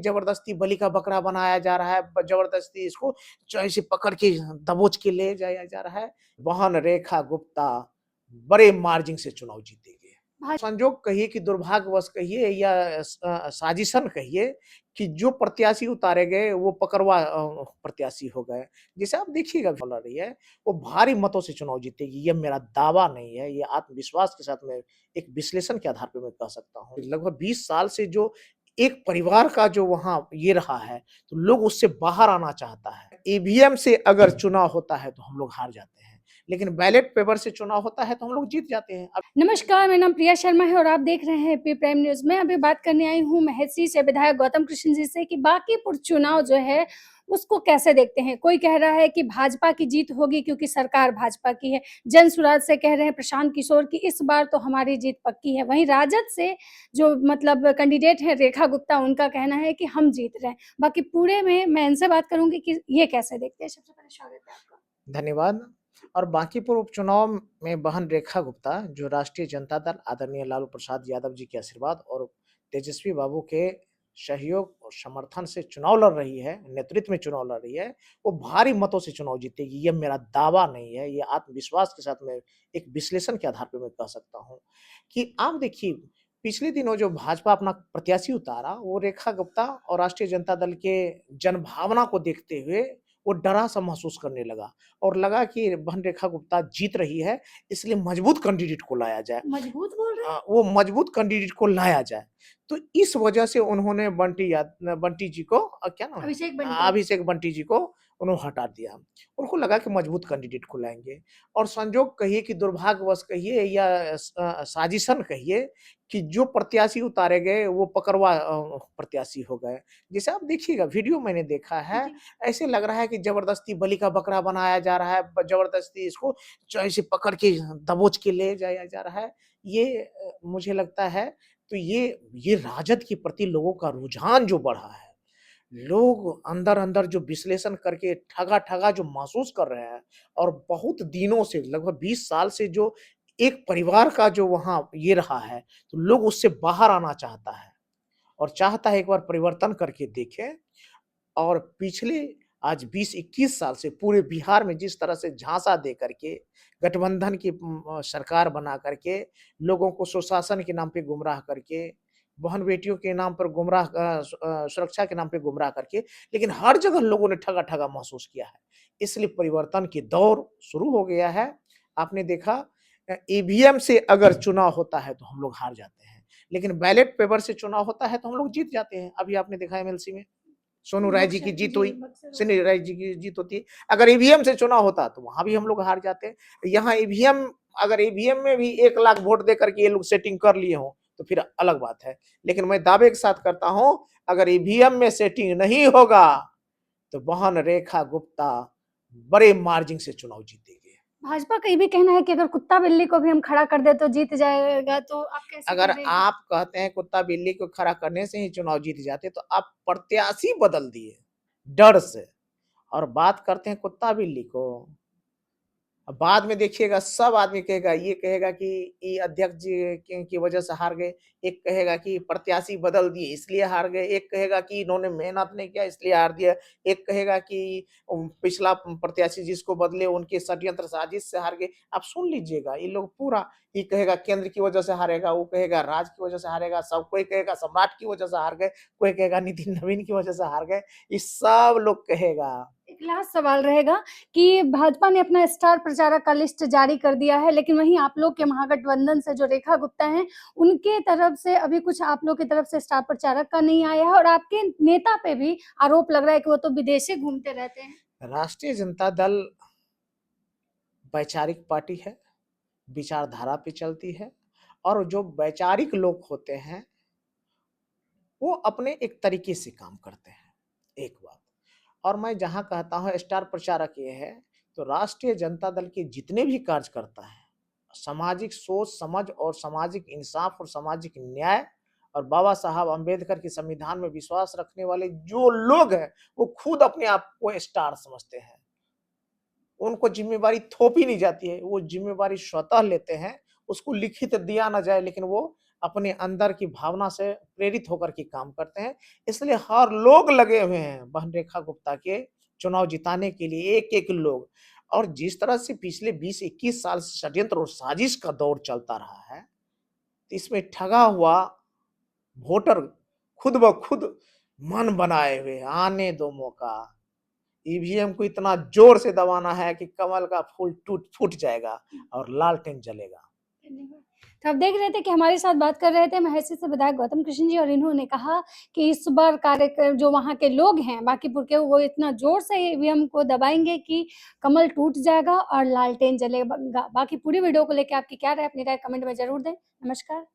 जबरदस्ती बलि का बकरा बनाया जा रहा है, जबरदस्ती इसको ऐसे पकड़ के दबोच के ले जाया जा रहा है। वहन रेखा गुप्ता बड़े मार्जिन से चुनाव जीतेगी। संजोग कहिए कि दुर्भाग्यवश कहिए या साजिशन कहिए कि जो प्रत्याशी उतारे गए वो पकड़वा प्रत्याशी हो गए। जैसे आप देखिएगा बोल रही है, वो भारी मतों से चुनाव जीतेगी, ये मेरा दावा नहीं है, ये आत्मविश्वास के साथ मैं एक विश्लेषण के आधार पे मैं कह सकता हूँ। लगभग 20 साल से जो एक परिवार का जो वहाँ ये रहा है, तो लोग उससे बाहर आना चाहता है। ईवीएम से अगर चुनाव होता है तो हम लोग हार जाते हैं, लेकिन बैलेट पेपर से चुनाव होता है तो हम लोग जीत जाते हैं। नमस्कार, मेरा नाम प्रिया शर्मा है और आप देख रहे हैं एपी प्राइम न्यूज़। मैं अभी बात करने आई हूँ महेसी से विधायक गौतम कृष्ण जी से कि बांकीपुर चुनाव जो है उसको कैसे देखते हैं। कोई कह रहा है कि भाजपा की जीत होगी क्योंकि सरकार भाजपा की है। जन सुराज से कह रहे हैं प्रशांत किशोर की इस बार तो हमारी जीत पक्की है। वहीं राजद से जो मतलब कैंडिडेट है रेखा गुप्ता, उनका कहना है कि हम जीत रहे हैं। बाकी पूरे में मैं इनसे बात करूंगी कि ये कैसे देखते हैं। सबसे पहले स्वागत है आपका। धन्यवाद। और बांकीपुर उपचुनाव में बहन रेखा गुप्ता जो राष्ट्रीय जनता दल आदरणीय लालू प्रसाद यादव जी के आशीर्वाद और तेजस्वी बाबू के सहयोग और समर्थन से चुनाव लड़ रही है, नेतृत्व में चुनाव लड़ रही है, वो भारी मतों से चुनाव जीतेगी। ये मेरा दावा नहीं है, ये आत्मविश्वास के साथ मैं एक विश्लेषण के आधार पर मैं कह सकता हूँ कि आप देखिए पिछले दिनों जो भाजपा अपना प्रत्याशी उतारा वो रेखा गुप्ता और राष्ट्रीय जनता दल के जनभावना को देखते हुए वो डरा सा महसूस करने लगा और लगा कि बहन रेखा गुप्ता जीत रही है, इसलिए मजबूत कैंडिडेट को लाया जाए। मजबूत बोल रहे हैं। वो मजबूत कैंडिडेट को लाया जाए। तो इस वजह से उन्होंने बंटी जी को क्या नाम है? अभिषेक बंटी जी को उन्होंने हटा दिया। उनको लगा कि मजबूत कैंडिडेट को लाएँगे और संजोग कहिए कि दुर्भाग्यवश कहिए या साजिशन कहिए कि जो प्रत्याशी उतारे गए वो पकड़वा प्रत्याशी हो गए। जैसे आप देखिएगा वीडियो मैंने देखा है, ऐसे लग रहा है कि जबरदस्ती बलि का बकरा बनाया जा रहा है, जबरदस्ती इसको ऐसे पकड़ के दबोच के ले जाया जा रहा है। ये मुझे लगता है तो ये राजद के प्रति लोगों का रुझान जो बढ़ा है, लोग अंदर-अंदर जो विश्लेषण करके ठगा-ठगा जो महसूस कर रहे हैं और बहुत दिनों से लगभग 20 साल से जो एक परिवार का जो वहाँ ये रहा है, तो लोग उससे बाहर आना चाहता है और चाहता है एक बार परिवर्तन करके देखें और पिछले आज 20-21 साल से पूरे बिहार में जिस तरह से झांसा दे करके गठबंधन की सरकार बना करके लोगों को सुशासन के नाम पे गुमराह करके बहन बेटियों के नाम पर गुमराह सुरक्षा के नाम पे गुमराह करके लेकिन हर जगह लोगों ने ठगा-ठगा महसूस किया है। इसलिए परिवर्तन की दौर शुरू हो गया है। आपने देखा ईवीएम से अगर चुनाव होता है तो हम लोग हार जाते हैं, लेकिन बैलेट पेपर से चुनाव होता है तो हम लोग जीत जाते हैं। अभी आपने देखा एमएलसी में सोनू राय जी की जीत हुई, सोनू राय जी की जीत होती है। अगर ईवीएम से चुनाव होता तो वहाँ भी हम लोग हार जाते। यहाँ ईवीएम अगर ईवीएम में भी 1 लाख वोट दे करके ये लोग सेटिंग कर लिए हों, तो फिर अलग बात है। लेकिन मैं दावे के साथ करता हूँ, अगर ईवीएम में सेटिंग नहीं होगा, तो बहन रेखा गुप्ता बड़े मार्जिन से चुनाव जीतेगी। भाजपा का ये भी कहना है कि अगर कुत्ता बिल्ली को भी हम खड़ा कर दे तो जीत जाएगा, तो आप कैसे अगर करेंगे? आप कहते हैं कुत्ता बिल्ली को खड़ा करने से ही चुनाव जीत जाते, तो आप प्रत्याशी बदल दिए, डर से। और बात करते हैं कुत्ता बिल्ली को, अब बाद में देखिएगा सब आदमी कहेगा, ये कहेगा कि ये अध्यक्ष जी की वजह से हार गए, एक कहेगा कि प्रत्याशी बदल दिए इसलिए हार गए, एक कहेगा कि इन्होंने मेहनत नहीं किया इसलिए हार दिया, एक कहेगा कि पिछला प्रत्याशी जिसको बदले उनके षड्यंत्र साजिश से हार गए। आप सुन लीजिएगा, ये लोग पूरा ये कहेगा केंद्र की वजह से हारेगा, वो कहेगा राज्य की वजह से हारेगा, सब कोई कहेगा सम्राट की वजह से हार गए, कोई कहेगा नितिन नवीन की वजह से हार गए, ये सब लोग कहेगा। एक लास्ट सवाल रहेगा कि भाजपा ने अपना स्टार प्रचारक का लिस्ट जारी कर दिया है, लेकिन वहीं आप लोग के महागठबंधन से जो रेखा गुप्ता हैं, उनके तरफ से अभी कुछ आप लोग की तरफ से स्टार प्रचारक का नहीं आया है और आपके नेता पे भी आरोप लग रहा है कि वो तो विदेशे घूमते रहते हैं। राष्ट्रीय जनता दल वैचारिक पार्टी है, विचारधारा पे चलती है और जो वैचारिक लोग होते हैं, वो अपने एक तरीके से काम करते हैं, एक बात। और मैं जहाँ कहता हूँ स्टार प्रचारक ये है, तो राष्ट्रीय जनता दल के जितने भी कार्यकर्ता हैं, सामाजिक सोच समझ और सामाजिक इंसाफ और सामाजिक न्याय और बाबा साहब अम्बेडकर के संविधान में विश्वास रखने वाले जो लोग हैं, वो खुद अपने आप को स्टार समझते हैं। उनको ज़िम्मेवारी थोपी नहीं जाती है, वो ज़िम्मेवारी स्वतः लेते हैं, उसको लिखित दिया ना जाए लेकिन वो अपने अंदर की भावना से प्रेरित होकर के काम करते हैं। इसलिए हर लोग लगे हुए हैं बहन रेखा गुप्ता के चुनाव जिताने के लिए, एक-एक लोग। और जिस तरह से पिछले 20-21 साल से षड्यंत्र और साजिश का दौर चलता रहा है, तो इसमें ठगा हुआ वोटर खुद ब खुद मन बनाए हुए हैं, आने दो मौका। ईवीएम को इतना जोर से दबाना है कि कमल का फूल फूट जाएगा और लालटेन जलेगा। तो आप देख रहे थे कि हमारे साथ बात कर रहे थे महर्षि से विधायक गौतम कृष्ण जी, और इन्होंने कहा कि इस बार कार्यक्रम जो वहाँ के लोग हैं बांकीपुर के, वो इतना जोर से ईवीएम को दबाएंगे कि कमल टूट जाएगा और लालटेन जलेगा। बाकी पूरी वीडियो को लेकर आपकी क्या राय, अपनी राय कमेंट में जरूर दें। नमस्कार।